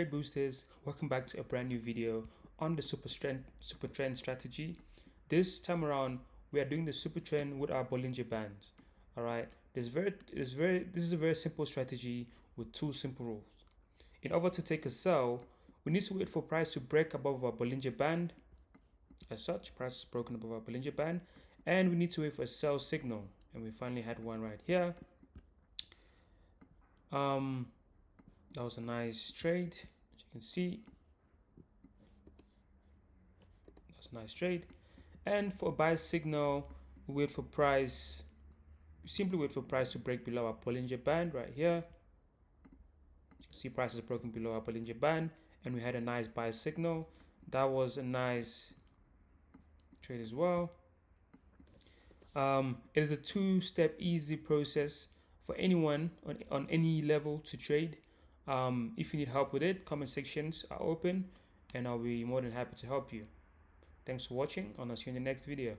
Hey boosters, welcome back to a brand new video on the Supertrend strategy. This time around we are doing the Supertrend with our Bollinger Bands. Alright, this is a very simple strategy with two simple rules. In order to take a sell, we need to wait for price to break above our Bollinger Band. As such, price is broken above our Bollinger Band, and we need to wait for a sell signal, and we finally had one right here. That was a nice trade, as you can see. That's a nice trade. And for a buy signal, we wait for price. We simply wait for price to break below our Bollinger Band right here. You can see price is broken below our Bollinger Band, and we had a nice buy signal. That was a nice trade as well. It is a two-step easy process for anyone on any level to trade. If you need help with it, comment sections are open and I'll be more than happy to help you. Thanks for watching, and I'll see you in the next video.